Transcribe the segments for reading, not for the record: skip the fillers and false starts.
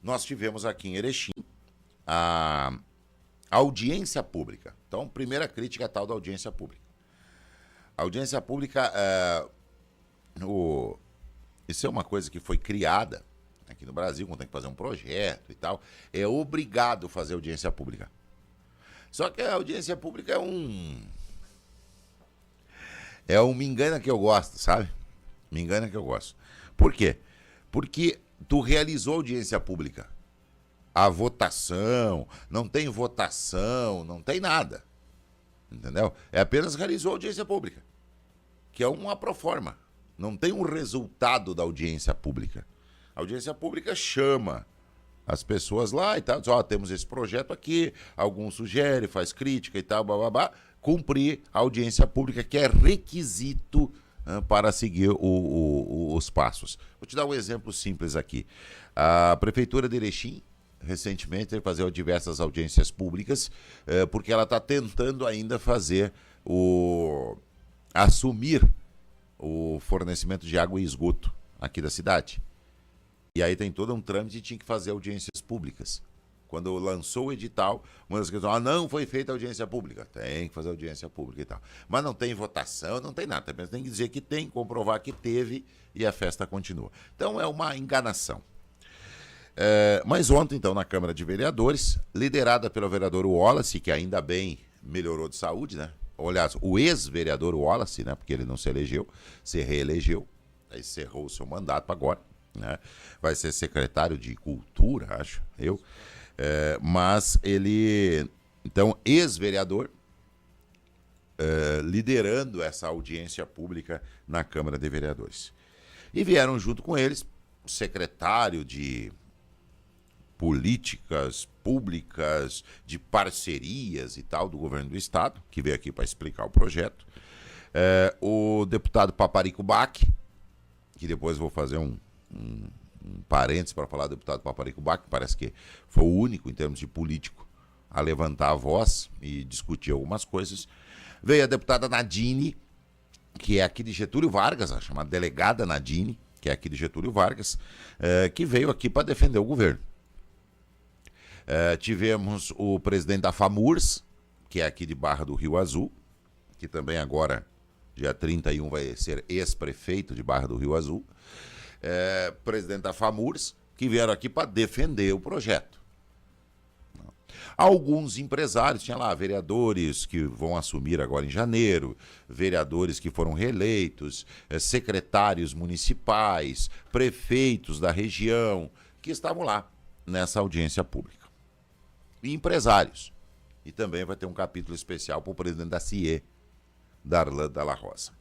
nós tivemos aqui em Erechim a audiência pública. Então, primeira crítica é a tal da audiência pública. A audiência pública, isso é uma coisa que foi criada aqui no Brasil, quando tem que fazer um projeto e tal, é obrigado a fazer audiência pública. Só que a audiência pública é um me engana que eu gosto, sabe? Me engana que eu gosto. Por quê? Porque tu realizou audiência pública. A votação, não tem votação, não tem nada. Entendeu? É apenas realizou audiência pública, que é uma proforma. Não tem um resultado da audiência pública. A audiência pública chama as pessoas lá e tal, diz, temos esse projeto aqui, algum sugere, faz crítica e tal, bababá, cumprir a audiência pública, que é requisito para seguir os passos. Vou te dar um exemplo simples aqui. A Prefeitura de Erechim, recentemente, teve que fazer diversas audiências públicas, porque ela está tentando ainda assumir o fornecimento de água e esgoto aqui da cidade. E aí tem todo um trâmite e tinha que fazer audiências públicas. Quando lançou o edital, uma das questões, não foi feita audiência pública. Tem que fazer audiência pública e tal. Mas não tem votação, não tem nada. Tem que dizer que tem, comprovar que teve e a festa continua. Então é uma enganação. Mas ontem, então, na Câmara de Vereadores, liderada pelo vereador Wallace, que ainda bem melhorou de saúde, né? Aliás, o ex-vereador Wallace, né? Porque ele não se elegeu, se reelegeu, aí encerrou o seu mandato agora, né? Vai ser secretário de Cultura, acho eu. Mas ele, então, ex-vereador, liderando essa audiência pública na Câmara de Vereadores. E vieram junto com eles o secretário de políticas públicas, de parcerias e tal do governo do estado, que veio aqui para explicar o projeto, o deputado Paparico Bach, que depois vou fazer um parênteses para falar do deputado Paparico Bach, que parece que foi o único, em termos de político, a levantar a voz e discutir algumas coisas. Veio a deputada Nadine, que é aqui de Getúlio Vargas, a chamada delegada Nadine, que é aqui de Getúlio Vargas, que veio aqui para defender o governo. Tivemos o presidente da FAMURS, que é aqui de Barra do Rio Azul, que também agora, dia 31, vai ser ex-prefeito de Barra do Rio Azul. Presidente da FAMURS, que vieram aqui para defender o projeto. Alguns empresários, tinha lá vereadores que vão assumir agora em janeiro, vereadores que foram reeleitos, secretários municipais, prefeitos da região, que estavam lá nessa audiência pública. E empresários. E também vai ter um capítulo especial para o presidente da CIE, Darlan Dalla Rosa.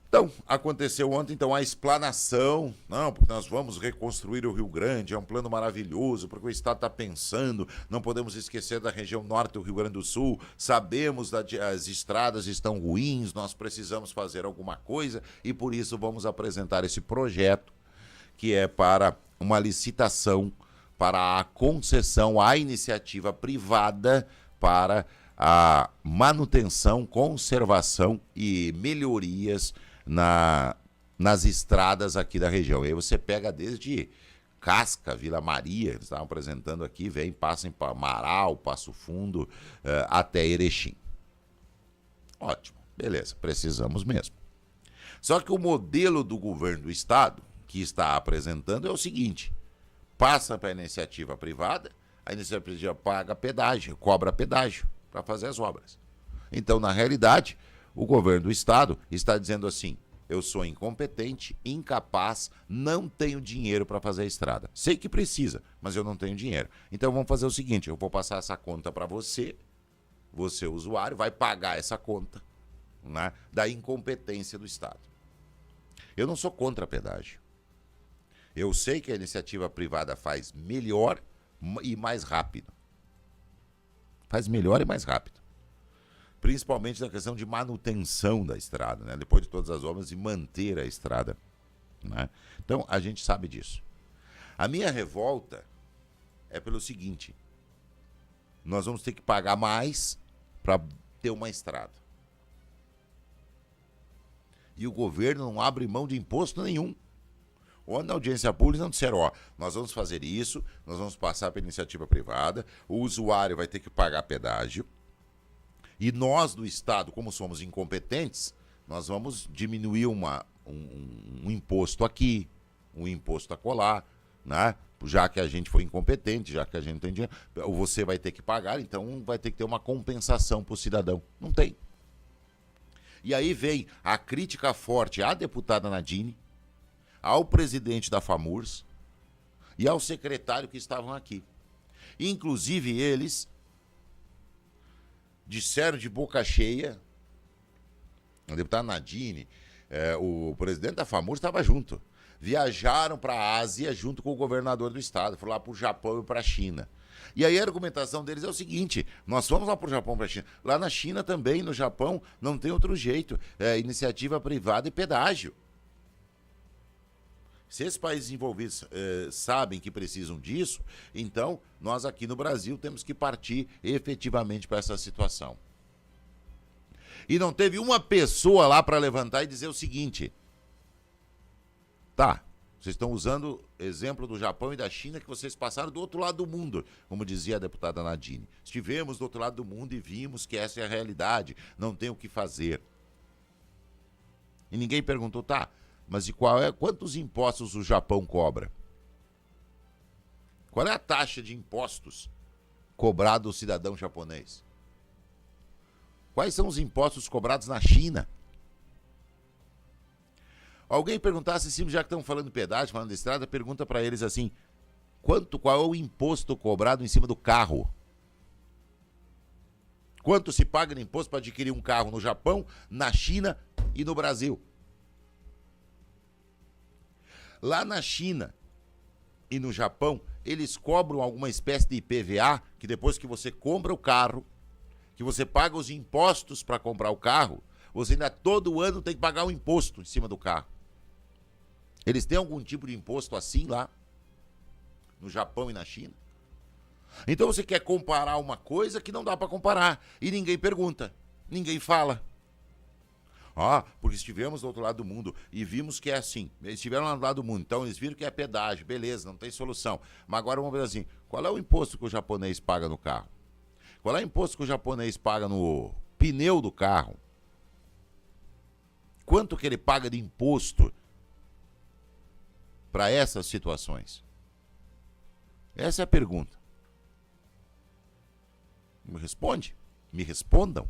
Então, aconteceu ontem, então, a explanação, não, porque nós vamos reconstruir o Rio Grande, é um plano maravilhoso, porque o Estado está pensando, não podemos esquecer da região norte do Rio Grande do Sul, sabemos que as estradas estão ruins, nós precisamos fazer alguma coisa e por isso vamos apresentar esse projeto, que é para uma licitação, para a concessão à iniciativa privada para a manutenção, conservação e melhorias nas estradas aqui da região. E aí você pega desde Casca, Vila Maria, eles estavam apresentando aqui, passem para Amaral, Passo Fundo, até Erechim. Ótimo, beleza, precisamos mesmo. Só que o modelo do governo do estado, que está apresentando, é o seguinte: passa para a iniciativa privada, a iniciativa privada paga pedágio, cobra pedágio para fazer as obras. Então, na realidade, o governo do estado está dizendo assim: eu sou incompetente, incapaz, não tenho dinheiro para fazer a estrada. Sei que precisa, mas eu não tenho dinheiro. Então vamos fazer o seguinte: eu vou passar essa conta para você, usuário, vai pagar essa conta, né, da incompetência do estado. Eu não sou contra pedágio. Eu sei que a iniciativa privada faz melhor e mais rápido. Faz melhor e mais rápido. Principalmente na questão de manutenção da estrada, né? Depois de todas as obras, e manter a estrada, né? Então, a gente sabe disso. A minha revolta é pelo seguinte: nós vamos ter que pagar mais para ter uma estrada. E o governo não abre mão de imposto nenhum. Onde na audiência pública não disseram, ó, nós vamos fazer isso, nós vamos passar para iniciativa privada, o usuário vai ter que pagar pedágio, e nós do Estado, como somos incompetentes, nós vamos diminuir um imposto aqui, um imposto acolá, né? Já que a gente foi incompetente, já que a gente não tem dinheiro, você vai ter que pagar, então vai ter que ter uma compensação para o cidadão. Não tem. E aí vem a crítica forte à deputada Nadine, ao presidente da FAMURS e ao secretário que estavam aqui. Inclusive eles disseram de boca cheia, a deputada Nadine, o presidente da FAMURS estava junto. Viajaram para a Ásia junto com o governador do estado, foram lá para o Japão e para a China. E aí a argumentação deles é o seguinte, nós fomos lá para o Japão e para a China. Lá na China também, no Japão, não tem outro jeito. É iniciativa privada e pedágio. Se esses países envolvidos sabem que precisam disso, então nós aqui no Brasil temos que partir efetivamente para essa situação. E não teve uma pessoa lá para levantar e dizer o seguinte: tá, vocês estão usando exemplo do Japão e da China que vocês passaram do outro lado do mundo, como dizia a deputada Nadine. Estivemos do outro lado do mundo e vimos que essa é a realidade, não tem o que fazer. E ninguém perguntou, tá, mas e quantos impostos o Japão cobra? Qual é a taxa de impostos cobrada do cidadão japonês? Quais são os impostos cobrados na China? Alguém perguntasse, já que estão falando de pedágio, falando de estrada, pergunta para eles assim, qual é o imposto cobrado em cima do carro? Quanto se paga de imposto para adquirir um carro no Japão, na China e no Brasil? Lá na China e no Japão, eles cobram alguma espécie de IPVA, que depois que você compra o carro, que você paga os impostos para comprar o carro, você ainda todo ano tem que pagar um imposto em cima do carro. Eles têm algum tipo de imposto assim lá, no Japão e na China? Então você quer comparar uma coisa que não dá para comparar, e ninguém pergunta, ninguém fala. Porque estivemos do outro lado do mundo e vimos que é assim. Eles estiveram lá do lado do mundo, então eles viram que é pedágio, beleza, não tem solução. Mas agora vamos ver assim, qual é o imposto que o japonês paga no carro? Qual é o imposto que o japonês paga no pneu do carro? Quanto que ele paga de imposto para essas situações? Essa é a pergunta. Me responde, me respondam.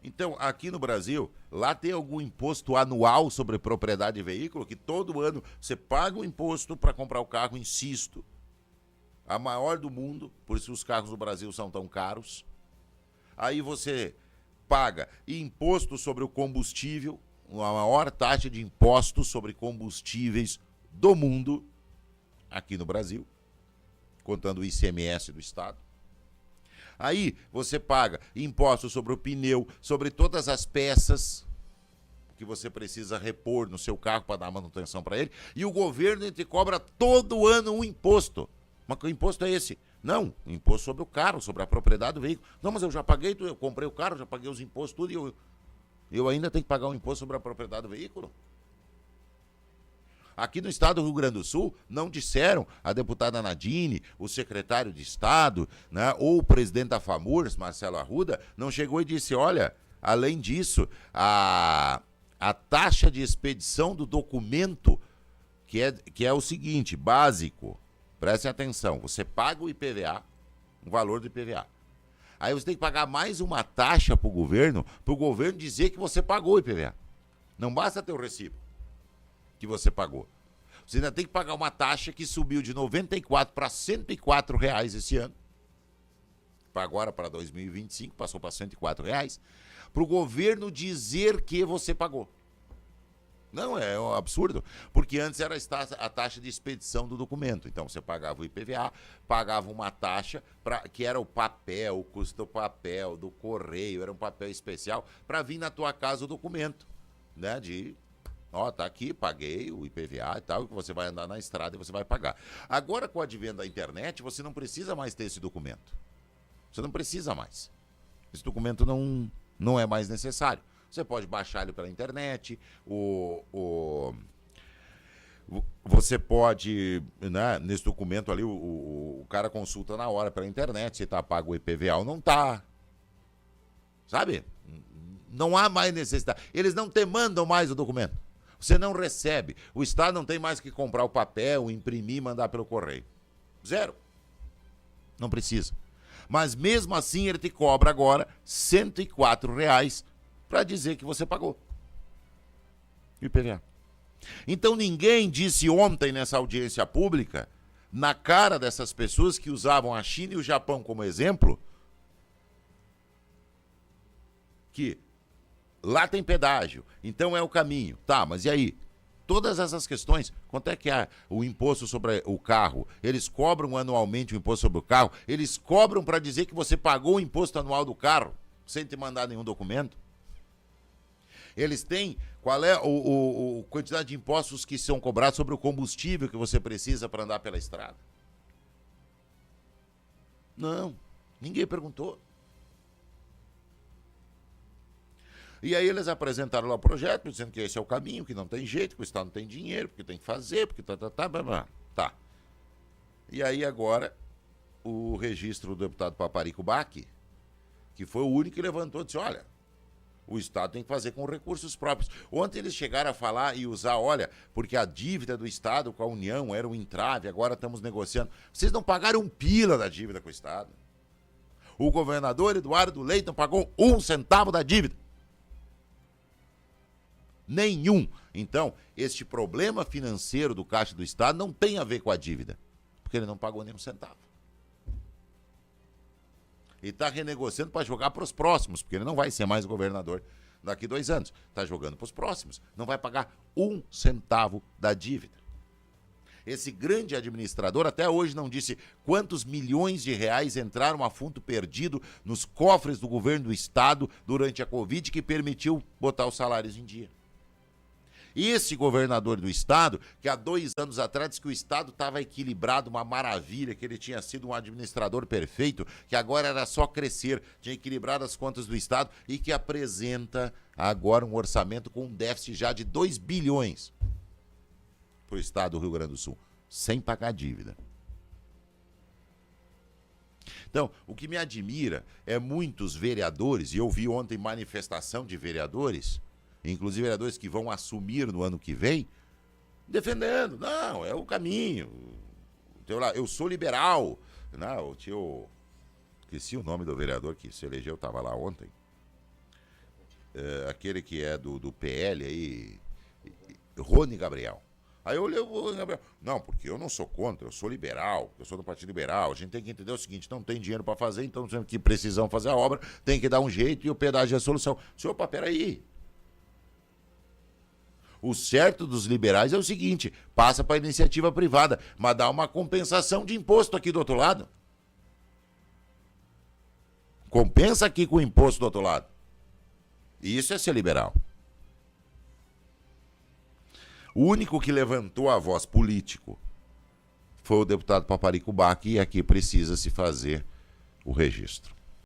Então, aqui no Brasil, lá tem algum imposto anual sobre propriedade de veículo, que todo ano você paga o imposto para comprar o carro, insisto. A maior do mundo, por isso os carros do Brasil são tão caros. Aí você paga imposto sobre o combustível, a maior taxa de impostos sobre combustíveis do mundo, aqui no Brasil, contando o ICMS do Estado. Aí você paga impostos sobre o pneu, sobre todas as peças que você precisa repor no seu carro para dar manutenção para ele, e o governo te cobra todo ano um imposto. Mas que imposto é esse? Não, imposto sobre o carro, sobre a propriedade do veículo. Não, mas eu já paguei, eu comprei o carro, já paguei os impostos, tudo, e eu ainda tenho que pagar um imposto sobre a propriedade do veículo? Aqui no estado do Rio Grande do Sul, não disseram, a deputada Nadine, o secretário de Estado, né, ou o presidente da FAMURS, Marcelo Arruda, não chegou e disse, olha, além disso, a taxa de expedição do documento, que é o seguinte, básico, prestem atenção, você paga o IPVA, o valor do IPVA. Aí você tem que pagar mais uma taxa para o governo dizer que você pagou o IPVA. Não basta ter o recibo que você pagou. Você ainda tem que pagar uma taxa que subiu de 94 para 104 reais esse ano. Agora, para 2025, passou para 104 reais. Para o governo dizer que você pagou. Não, é um absurdo. Porque antes era a taxa de expedição do documento. Então, você pagava o IPVA, pagava uma taxa, que era o papel, o custo do papel, do correio, era um papel especial, para vir na tua casa o documento, né, tá aqui, paguei o IPVA e tal, que você vai andar na estrada e você vai pagar. Agora, com o advento da internet, você não precisa mais ter esse documento. Você não precisa mais. Esse documento não é mais necessário. Você pode baixar ele pela internet, você pode, né, nesse documento ali, o cara consulta na hora pela internet se está pago o IPVA ou não está. Sabe? Não há mais necessidade. Eles não te mandam mais o documento. Você não recebe. O Estado não tem mais que comprar o papel, imprimir e mandar pelo correio. Zero. Não precisa. Mas mesmo assim ele te cobra agora R$ 104 para dizer que você pagou o IPVA. Então ninguém disse ontem nessa audiência pública, na cara dessas pessoas que usavam a China e o Japão como exemplo, que lá tem pedágio, então é o caminho. Tá, mas e aí? Todas essas questões, quanto é que é o imposto sobre o carro? Eles cobram anualmente o imposto sobre o carro? Eles cobram para dizer que você pagou o imposto anual do carro, sem te mandar nenhum documento? Eles têm qual é a quantidade de impostos que são cobrados sobre o combustível que você precisa para andar pela estrada? Não, ninguém perguntou. E aí eles apresentaram lá o projeto, dizendo que esse é o caminho, que não tem jeito, que o Estado não tem dinheiro, porque tem que fazer, porque tá. E aí agora o registro do deputado Paparico Bach, que foi o único que levantou e disse, olha, o Estado tem que fazer com recursos próprios. Ontem eles chegaram a falar e usar, olha, porque a dívida do Estado com a União era um entrave, agora estamos negociando. Vocês não pagaram um pila da dívida com o Estado. O governador Eduardo Leite não pagou 1 centavo da dívida. Nenhum. Então, este problema financeiro do Caixa do Estado não tem a ver com a dívida, porque ele não pagou nem 1 centavo. Ele está renegociando para jogar para os próximos, porque ele não vai ser mais governador daqui 2 anos. Está jogando para os próximos. Não vai pagar 1 centavo da dívida. Esse grande administrador até hoje não disse quantos milhões de reais entraram a fundo perdido nos cofres do governo do Estado durante a Covid que permitiu botar os salários em dia. Esse governador do Estado, que há 2 anos atrás disse que o Estado estava equilibrado, uma maravilha, que ele tinha sido um administrador perfeito, que agora era só crescer, tinha equilibrado as contas do Estado e que apresenta agora um orçamento com um déficit já de 2 bilhões para o Estado do Rio Grande do Sul, sem pagar dívida. Então, o que me admira é muitos vereadores, e eu vi ontem manifestação de vereadores, inclusive vereadores que vão assumir no ano que vem, defendendo, não, é o caminho, eu sou liberal, não, o tio, esqueci o nome do vereador que se elegeu, estava lá ontem, aquele que é do PL aí, Rony Gabriel. Aí eu olhei o Rony Gabriel, não, porque eu não sou contra, eu sou liberal, eu sou do Partido Liberal, a gente tem que entender o seguinte, não tem dinheiro para fazer, então que precisam fazer a obra, tem que dar um jeito e o pedágio é a solução. Senhor, peraí. O certo dos liberais é o seguinte, passa para a iniciativa privada, mas dá uma compensação de imposto aqui do outro lado. Compensa aqui com o imposto do outro lado. Isso é ser liberal. O único que levantou a voz político foi o deputado Paparico Bach, e aqui precisa se fazer o registro.